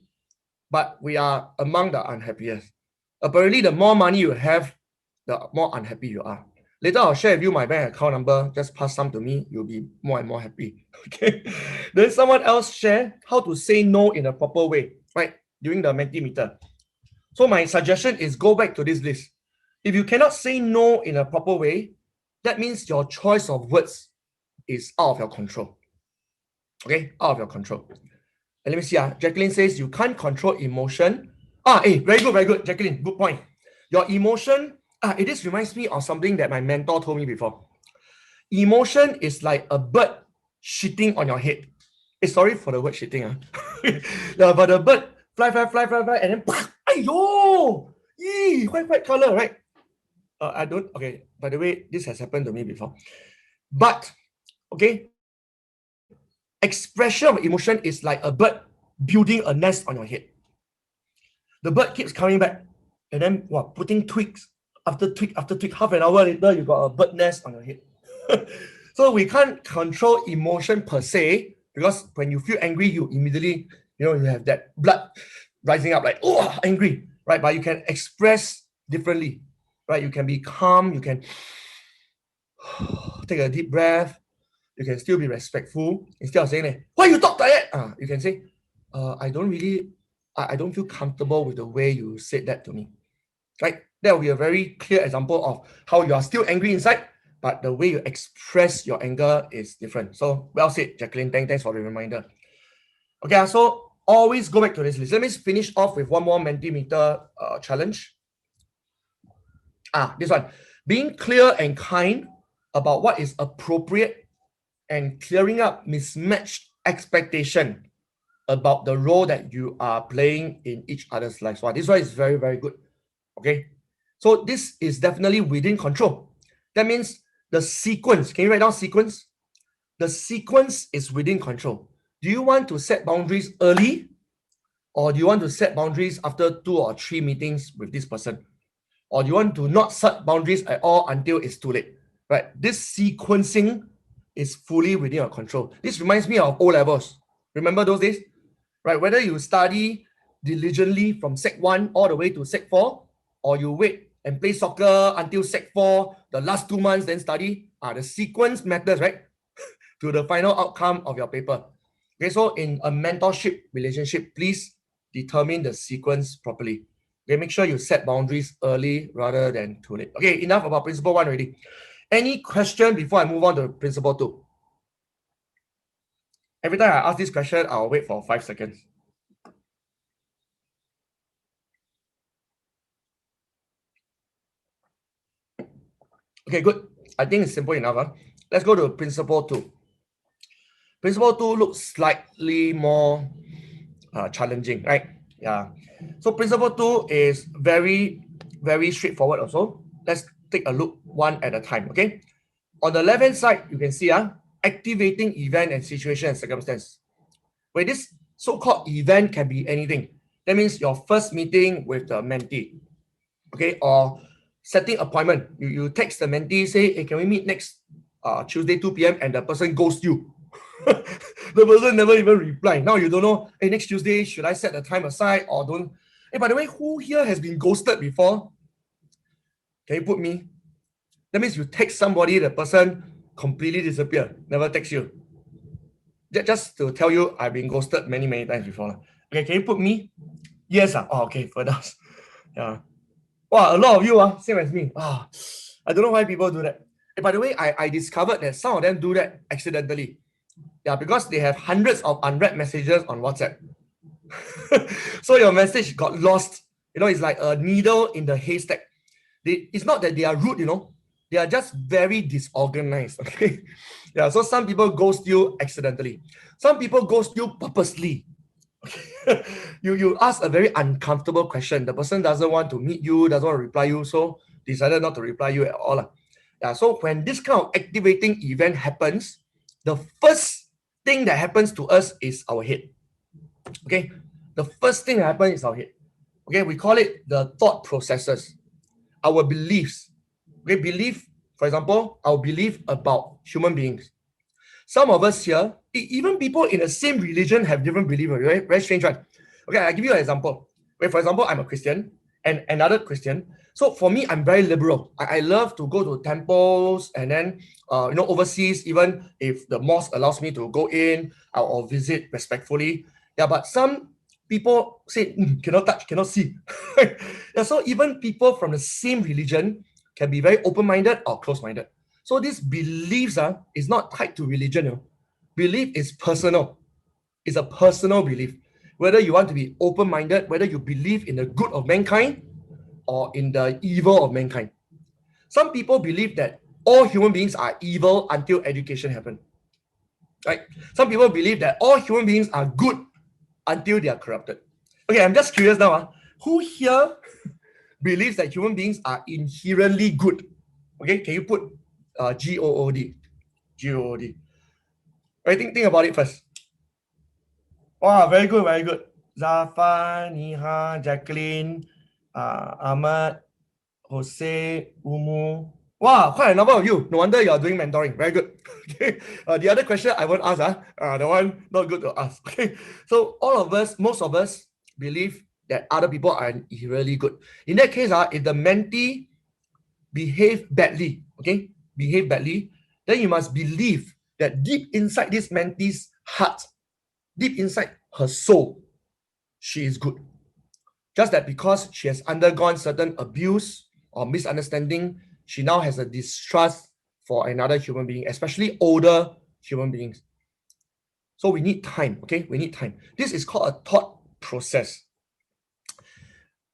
but we are among the unhappiest. Apparently, the more money you have, the more unhappy you are. Later, I'll share with you my bank account number. Just pass some to me. You'll be more and more happy. Okay. Then someone else share how to say no in a proper way, right? During the Mentimeter. So my suggestion is go back to this list. If you cannot say no in a proper way, that means your choice of words is out of your control. Okay, out of your control. And let me see. Jacqueline says you can't control emotion. Very good, Jacqueline. Good point. Your emotion. This reminds me of something that my mentor told me before. Emotion is like a bird shitting on your head. Sorry for the word shitting. But the bird fly, and then, ayo, Yee, white color, right? I don't, okay, by the way, this has happened to me before. But, okay, expression of emotion is like a bird building a nest on your head. The bird keeps coming back and then putting twigs after twig after twig. Half an hour later, you got a bird nest on your head. So we can't control emotion per se, because when you feel angry, you immediately, you have that blood rising up like, oh, angry, right? But you can express differently, right? You can be calm, you can take a deep breath, you can still be respectful. Instead of saying, why you talk like that? You can say, I don't feel comfortable with the way you said that to me, right? That will be a very clear example of how you are still angry inside, but the way you express your anger is different. So well said, Jacqueline. Thanks for the reminder. Okay, so always go back to this list. Let me finish off with one more Mentimeter challenge. This one. Being clear and kind about what is appropriate and clearing up mismatched expectation about the role that you are playing in each other's lives. This one is very, very good. Okay. So this is definitely within control. That means the sequence, can you write down sequence? The sequence is within control. Do you want to set boundaries early, or do you want to set boundaries after 2 or 3 meetings with this person? Or do you want to not set boundaries at all until it's too late? Right? This sequencing is fully within your control. This reminds me of O levels. Remember those days? Right? Whether you study diligently from Sec 1 all the way to Sec 4, or you wait and play soccer until Sec 4, the last 2 months, then study. The sequence matters, right? To the final outcome of your paper. Okay, so in a mentorship relationship, please determine the sequence properly. Okay, make sure you set boundaries early rather than too late. Okay, enough about principle 1 already. Any question before I move on to principle 2? Every time I ask this question, I'll wait for 5 seconds. Okay, good. I think it's simple enough. Let's go to principle 2. Principle 2 looks slightly more challenging, right? Yeah. So principle 2 is very, very straightforward also. Let's take a look one at a time, okay? On the left-hand side, you can see activating event and situation and circumstance. Where this so-called event can be anything. That means your first meeting with the mentee, okay? Or setting appointment. You text the mentee, say, hey, can we meet next Tuesday 2 p.m. and the person ghosts you. The person never even reply. Now you don't know, hey, next Tuesday, should I set the time aside or don't? Hey, by the way, who here has been ghosted before? Can you put me? That means you text somebody, the person completely disappear, never text you. Just to tell you, I've been ghosted many, many times before. Okay, can you put me? Yes. Oh, okay, for us. Yeah. Wow, a lot of you same as me. I don't know why people do that. Hey, by the way, I discovered that some of them do that accidentally. Yeah, because they have hundreds of unread messages on WhatsApp. So your message got lost. It's like a needle in the haystack. It's not that they are rude, they are just very disorganized. Okay. Yeah, so some people ghost you accidentally. Some people ghost you purposely. Okay. You ask a very uncomfortable question. The person doesn't want to meet you, doesn't want to reply you, so decided not to reply you at all. Yeah, so when this kind of activating event happens, the first thing that happens to us is our head. Okay, the first thing that happens is our head. Okay, we call it the thought processes, our beliefs. Okay, belief, for example, our belief about human beings. Some of us here, even people in the same religion have different beliefs. Very, very strange, right? Okay, I'll give you an example. For example, I'm a Christian and another Christian. So for me, I'm very liberal. I love to go to temples and then, overseas, even if the mosque allows me to go in or visit respectfully. Yeah, but some people say, cannot touch, cannot see. Yeah, so even people from the same religion can be very open-minded or close-minded. So these beliefs is not tied to religion. Belief is personal. It's a personal belief. Whether you want to be open-minded, whether you believe in the good of mankind or in the evil of mankind. Some people believe that all human beings are evil until education happens. Right? Some people believe that all human beings are good until they are corrupted. Okay, I'm just curious now. Who here believes that human beings are inherently good. Okay, can you put G-O-O-D? G-O-O-D. Right, think about it first. Wow, very good, very good. Zafar, Niha, Jacqueline, Ahmad, Jose, Umu. Wow, quite a number of you. No wonder you are doing mentoring. Very good. Okay. The other question I won't ask, the one not good to ask. Okay. So all of us, most of us believe that other people are really good. In that case, if the mentee behave badly, then you must believe that deep inside this mentee's heart, deep inside her soul, she is good. Just that because she has undergone certain abuse or misunderstanding, she now has a distrust for another human being, especially older human beings. So we need time, okay? We need time. This is called a thought process.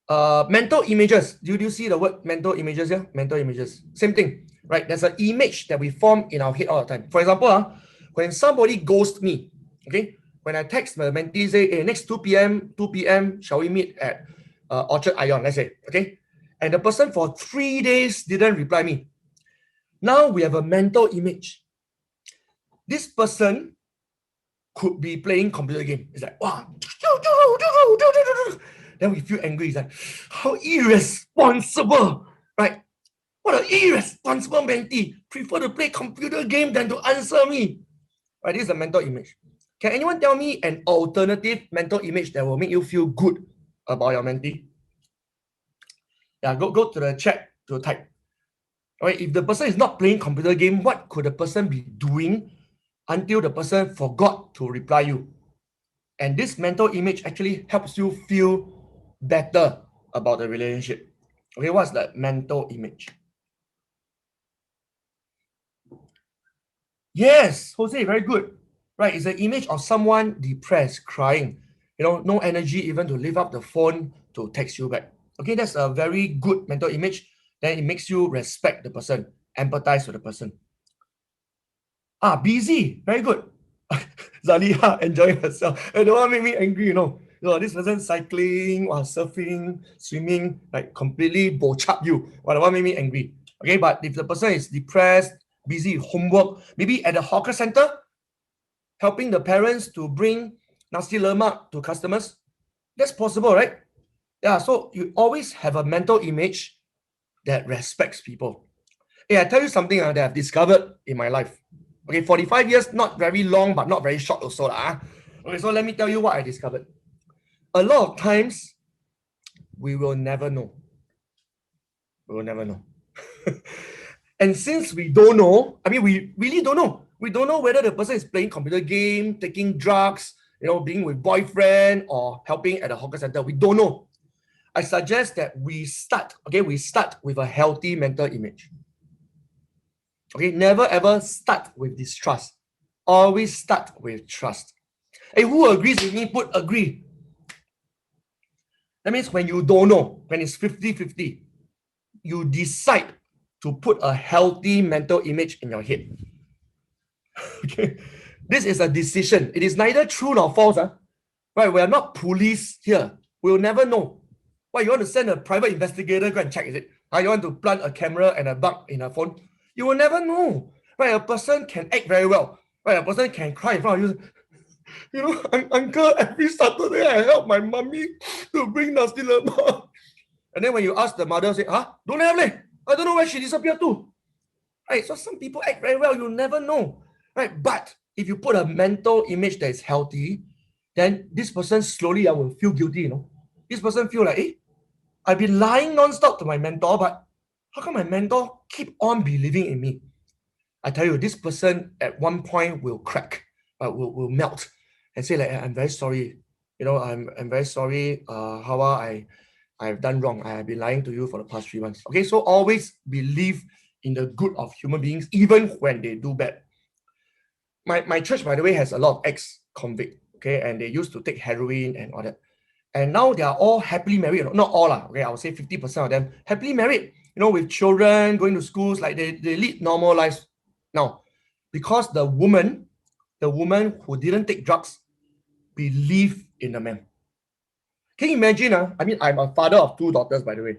Mental images. Do you see the word mental images here? Mental images. Same thing, right? There's an image that we form in our head all the time. For example, when somebody ghosts me, okay? When I text my mentee, say, hey, next 2 p.m., shall we meet at Orchard Ion, let's say, okay? And the person for 3 days didn't reply me. Now we have a mental image. This person could be playing computer game. It's like, wow. Then we feel angry. It's like, how irresponsible, right? What an irresponsible mentee. Prefer to play computer game than to answer me. Right, this is a mental image. Can anyone tell me an alternative mental image that will make you feel good about your mentee? Yeah, go to the chat to type. All right, if the person is not playing computer game, what could the person be doing until the person forgot to reply you? And this mental image actually helps you feel better about the relationship. Okay, what's the mental image? Yes, Jose, very good. Right, it's an image of someone depressed, crying, no energy even to lift up the phone to text you back. Okay, that's a very good mental image. Then it makes you respect the person, empathize with the person. Busy, very good. Zaliha enjoying herself. And the one make me angry, this person cycling or surfing, swimming, like completely bo-chap you. The one make me angry. Okay, but if the person is depressed, busy with homework, maybe at the hawker center, helping the parents to bring nasi lemak to customers, that's possible, right? Yeah, so you always have a mental image that respects people. Hey, I tell you something that I've discovered in my life. Okay, 45 years, not very long, but not very short also. Okay, so let me tell you what I discovered. A lot of times, we will never know. We will never know. And since we don't know, we really don't know. We don't know whether the person is playing computer game, taking drugs, being with boyfriend or helping at a hawker center. We don't know. I suggest that we start with a healthy mental image. Okay, never ever start with distrust. Always start with trust. Hey, who agrees with me? Put agree. That means when you don't know, when it's 50-50, you decide to put a healthy mental image in your head. Okay, this is a decision. It is neither true nor false. Right? We are not police here. We'll never know. Why you want to send a private investigator go and check? Is it? You want to plant a camera and a bug in a phone? You will never know. Right? A person can act very well. Right? A person can cry in front of you. Uncle, every Saturday I help my mommy to bring nasi lemak. And then when you ask the mother, say, don't have leh. I don't know where she disappeared to. Right? So some people act very well. You'll never know. Right? But if you put a mental image that is healthy, then this person slowly will feel guilty. This person feel like, I've been lying non-stop to my mentor, but how come my mentor keep on believing in me? I tell you, this person at one point will crack, will melt and say like, I'm very sorry. I'm very sorry, Hawa, I've done wrong. I have been lying to you for the past 3 months. Okay, so always believe in the good of human beings, even when they do bad. My church, by the way, has a lot of ex-convict, okay, and they used to take heroin and all that. And now they are all happily married. Not all, okay, I would say 50% of them happily married, with children, going to schools, like they lead normal lives now. Because the woman who didn't take drugs believed in the man. Can you imagine? I'm a father of 2 daughters, by the way.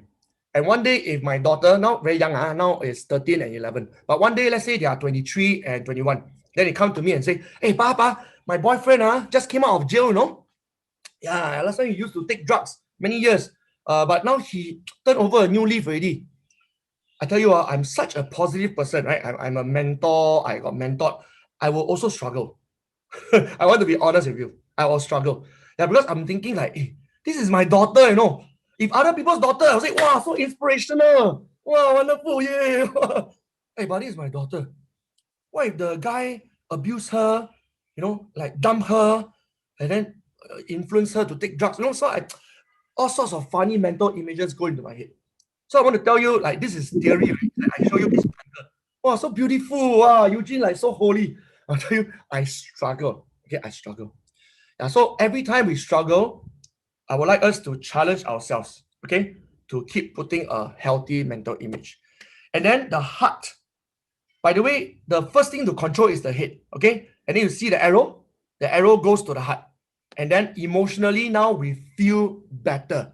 And one day, if my daughter, now very young, now is 13 and 11, but one day, let's say they are 23 and 21, then they come to me and say, hey, Papa, my boyfriend just came out of jail, you know? Yeah, last time he used to take drugs many years, but now he turned over a new leaf already. I tell you, I'm such a positive person, right? I'm a mentor, I got mentored. I will also struggle. I want to be honest with you. I will struggle. Yeah, because I'm thinking like, hey, this is my daughter, you know. If other people's daughter, I'll say, wow, so inspirational. Wow, wonderful, yeah. Hey, but this is my daughter. What if the guy abuse her, you know, like dump her, and then influence her to take drugs? You know, so all sorts of funny mental images go into my head. So I want to tell you, like, this is theory, right? I show you this picture. Wow, so beautiful. Wow, Eugene, like, so holy. I'll tell you, I struggle. Okay, I struggle. Yeah, so every time we struggle, I would like us to challenge ourselves, okay, to keep putting a healthy mental image. And then the heart. By the way, the first thing to control is the head, okay? And then you see the arrow goes to the heart. And then emotionally, now we feel better.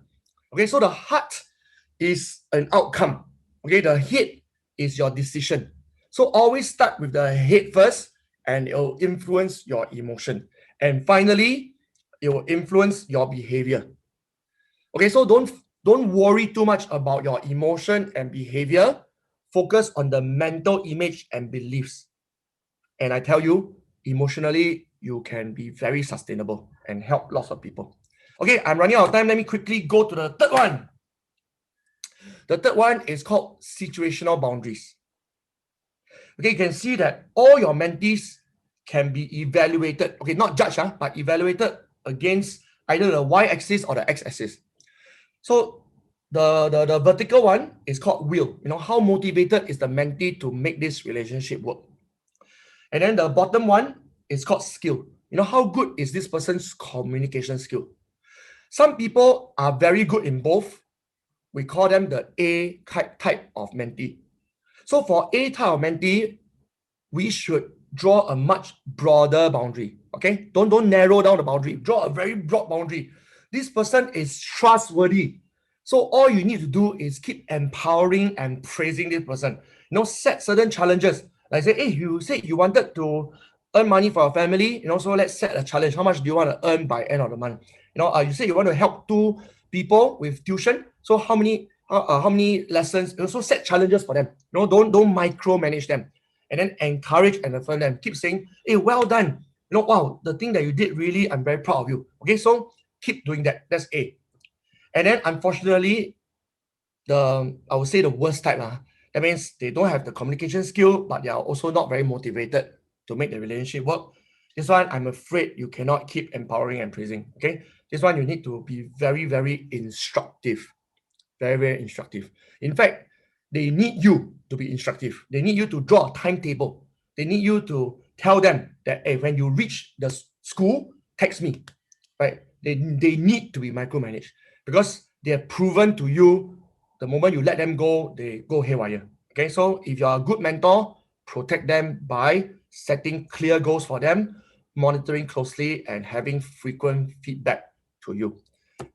Okay, so the heart is an outcome. Okay, the head is your decision. So always start with the head first, and it will influence your emotion. And finally, it will influence your behavior. Okay, so don't worry too much about your emotion and behavior. Focus on the mental image and beliefs. And I tell you, emotionally, you can be very sustainable and help lots of people. Okay, I'm running out of time. Let me quickly go to the third one. The third one is called situational boundaries. Okay, you can see that all your mentees can be evaluated, okay, not judged, but evaluated against either the y-axis or the x-axis. So the vertical one is called will. You know, how motivated is the mentee to make this relationship work? And then the bottom one is called skill. You know, how good is this person's communication skill? Some people are very good in both. We call them the A type of mentee. So for A type of mentee, we should draw a much broader boundary. Okay, don't narrow down the boundary. Draw a very broad boundary. This person is trustworthy. So all you need to do is keep empowering and praising this person. You know, set certain challenges. Like say, hey, you said you wanted to earn money for your family. You know, so let's set a challenge. How much do you want to earn by end of the month? You know, you said you want to help 2 people with tuition. So how many lessons? You know, so set challenges for them. You know, don't micromanage them. And then encourage and affirm them. Keep saying, hey, well done. You know, wow, the thing that you did really, I'm very proud of you. Okay, so keep doing that. That's A. And then unfortunately, I would say the worst type, that means they don't have the communication skill, but they are also not very motivated to make the relationship work. This one, I'm afraid you cannot keep empowering and praising. Okay, this one you need to be very, very instructive. Very, very instructive. In fact, they need you to be instructive. They need you to draw a timetable. They need you to tell them that, hey, when you reach the school, text me. Right? They need to be micromanaged because they have proven to you the moment you let them go, they go haywire. Okay, so if you're a good mentor, protect them by setting clear goals for them, monitoring closely, and having frequent feedback to you.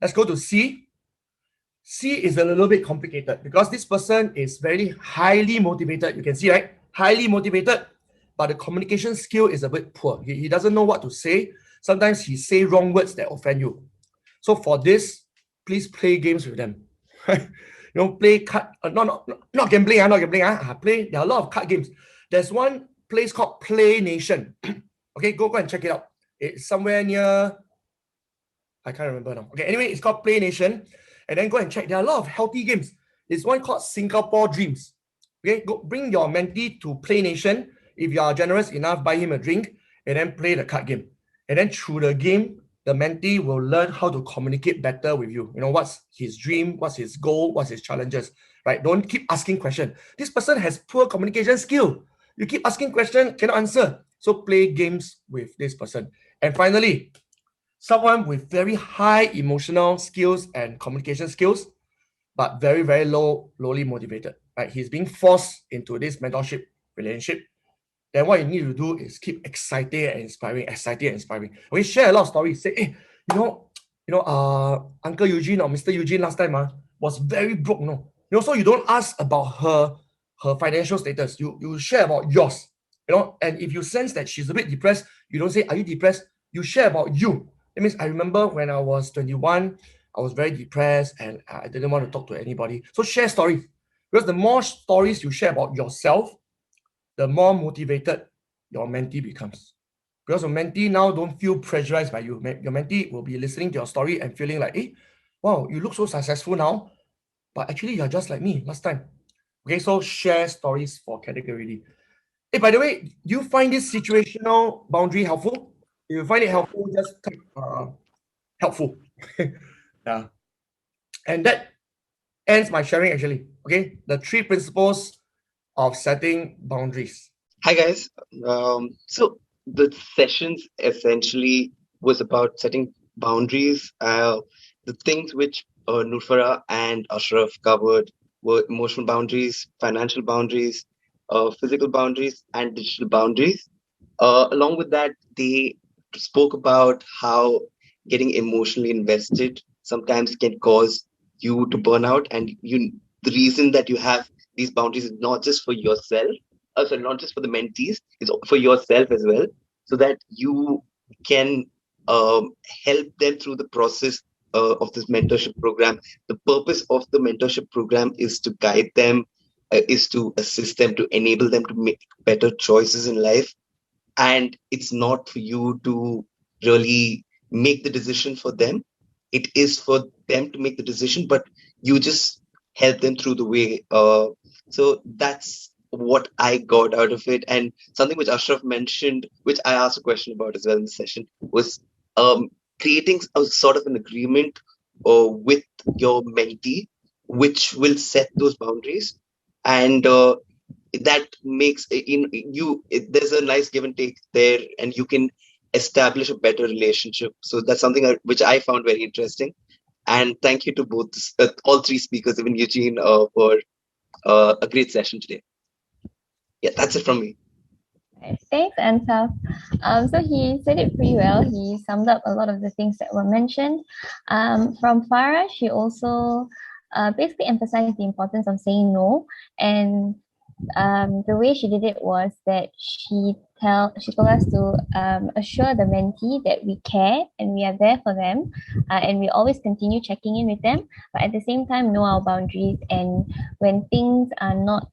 Let's go to C. C is a little bit complicated because this person is very highly motivated. You can see, right? Highly motivated, but the communication skill is a bit poor. He doesn't know what to say. Sometimes he say wrong words that offend you. So for this, please play games with them. You know, play card, not gambling, not gambling. Play. There are a lot of card games. There's one place called Play Nation. Okay, go and check it out. It's somewhere near, I can't remember now. Okay, anyway, it's called Play Nation. And then go and check. There are a lot of healthy games. There's one called Singapore Dreams. Okay, go bring your mentee to Play Nation. If you are generous enough, buy him a drink and then play the card game. And then through the game, the mentee will learn how to communicate better with you. You know, what's his dream, what's his goal, what's his challenges, right? Don't keep asking questions. This person has poor communication skill. You keep asking questions, cannot answer. So play games with this person. And finally, someone with very high emotional skills and communication skills, but very, very lowly motivated. Right? He's being forced into this mentorship relationship. Then what you need to do is keep exciting and inspiring. We share a lot of stories. Say, hey, Uncle Eugene or Mr. Eugene last time was very broke, no? So you don't ask about her financial status. You share about yours. And if you sense that she's a bit depressed, you don't say, "Are you depressed?" You share about you. That means I remember when I was 21, I was very depressed and I didn't want to talk to anybody. So share stories. Because the more stories you share about yourself, the more motivated your mentee becomes. Because your mentee now don't feel pressurized by you. Your mentee will be listening to your story and feeling like, hey, wow, you look so successful now, but actually you're just like me last time. Okay, so share stories for category. Hey, by the way, do you find this situational boundary helpful? If you find it helpful, just type helpful. Yeah. And that ends my sharing actually. Okay, the 3 principles of setting boundaries. Hi guys. So the sessions essentially was about setting boundaries. The things which Nurfara and Ashraf covered were emotional boundaries, financial boundaries, physical boundaries, and digital boundaries. Along with that, they spoke about how getting emotionally invested sometimes can cause you to burn out, and the reason that you have these boundaries is not just for yourself, sorry, not just for the mentees, it's for yourself as well, so that you can help them through the process of this mentorship program. The purpose of the mentorship program is to guide them, is to assist them, to enable them to make better choices in life. And it's not for you to really make the decision for them. It is for them to make the decision, but you just help them through the way. So that's what I got out of it. And something which Ashraf mentioned, which I asked a question about as well in the session, was um, creating a sort of an agreement with your mentee, which will set those boundaries. And that makes there's a nice give and take there, and you can establish a better relationship. So that's something which I found very interesting. And thank you to both all three speakers, even Eugene, for a great session today. Yeah, that's it from me. Thanks, Ansaf. So he said it pretty well. He summed up a lot of the things that were mentioned. From Farah, she also basically emphasized the importance of saying no. And the way she did it was that she told us to assure the mentee that we care and we are there for them, and we always continue checking in with them, but at the same time know our boundaries, and when things are not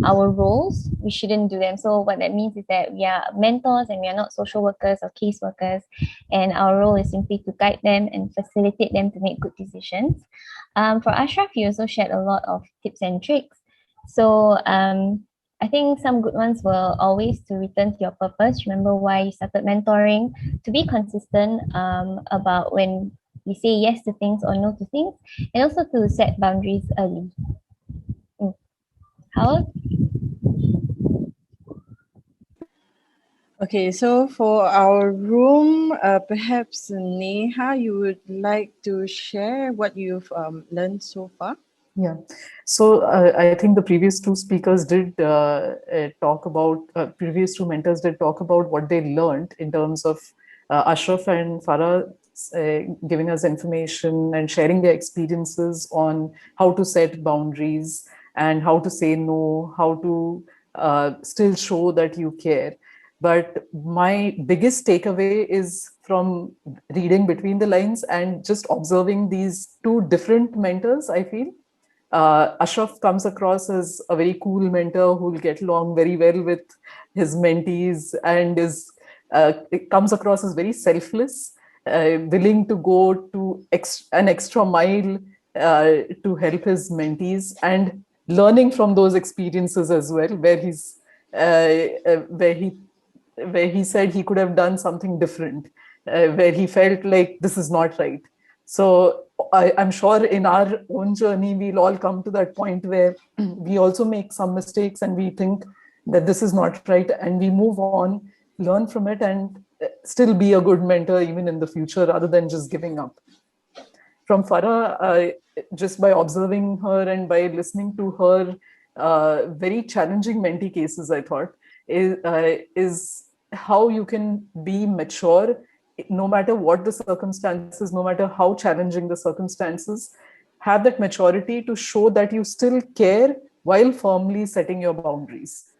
our roles, we shouldn't do them. So what that means is that we are mentors and we are not social workers or case workers, and our role is simply to guide them and facilitate them to make good decisions. For Ashraf, he also shared a lot of tips and tricks. So I think some good ones were always to return to your purpose. Remember why you started mentoring, to be consistent about when we say yes to things or no to things, and also to set boundaries early. Howard? Okay, so for our room, perhaps Neha, you would like to share what you've learned so far? Yeah. So I think the previous two speakers did talk about, previous two mentors did talk about what they learned in terms of Ashraf and Farah giving us information and sharing their experiences on how to set boundaries and how to say no, how to still show that you care. But my biggest takeaway is from reading between the lines and just observing these two different mentors, I feel. Ashraf comes across as a very cool mentor who will get along very well with his mentees and it comes across as very selfless, willing to go to an extra mile to help his mentees and learning from those experiences as well, where he said he could have done something different, where he felt like this is not right. So I'm sure in our own journey, we'll all come to that point where we also make some mistakes and we think that this is not right, and we move on, learn from it, and still be a good mentor even in the future rather than just giving up. From Farah, just by observing her and by listening to her very challenging mentee cases, I thought, is how you can be mature no matter what the circumstances, no matter how challenging the circumstances, have that maturity to show that you still care while firmly setting your boundaries.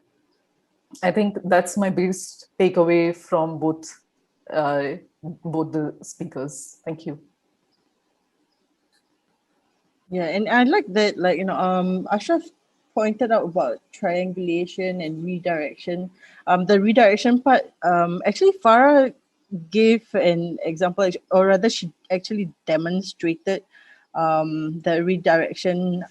I think that's my biggest takeaway from both the speakers. Thank you. Yeah, and I like that, like, Ashraf pointed out about triangulation and redirection. The redirection part, actually Farah gave an example, or rather she actually demonstrated the redirection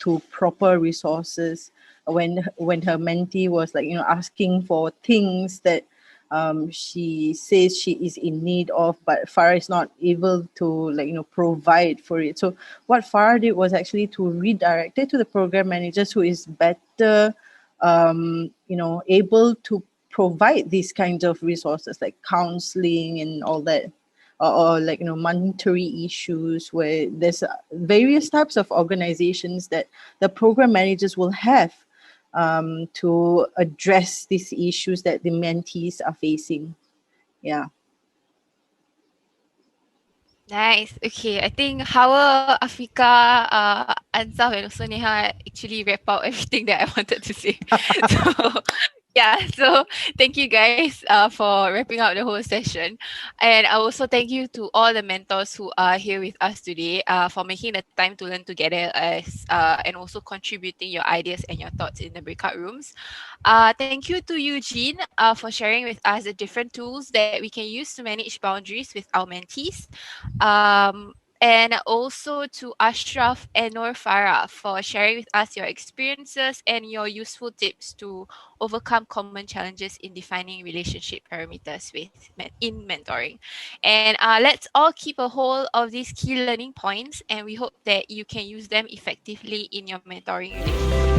to proper resources when her mentee was, like, asking for things that she says she is in need of, but Farah is not able to, like, provide for it. So what Farah did was actually to redirect it to the program managers who is better able to provide these kinds of resources like counseling and all that, or like, monetary issues, where there's various types of organizations that the program managers will have to address these issues that the mentees are facing. Yeah. Nice. Okay, I think Hawa, Afika, Ansaf, and also Neha actually wrap out everything that I wanted to say. So, yeah, so thank you guys for wrapping up the whole session. And I also thank you to all the mentors who are here with us today for making the time to learn together and also contributing your ideas and your thoughts in the breakout rooms. Thank you to Eugene for sharing with us the different tools that we can use to manage boundaries with our mentees. And also to Ashraf and Noor Farah for sharing with us your experiences and your useful tips to overcome common challenges in defining relationship parameters in mentoring. And let's all keep a hold of these key learning points, and we hope that you can use them effectively in your mentoring relationship.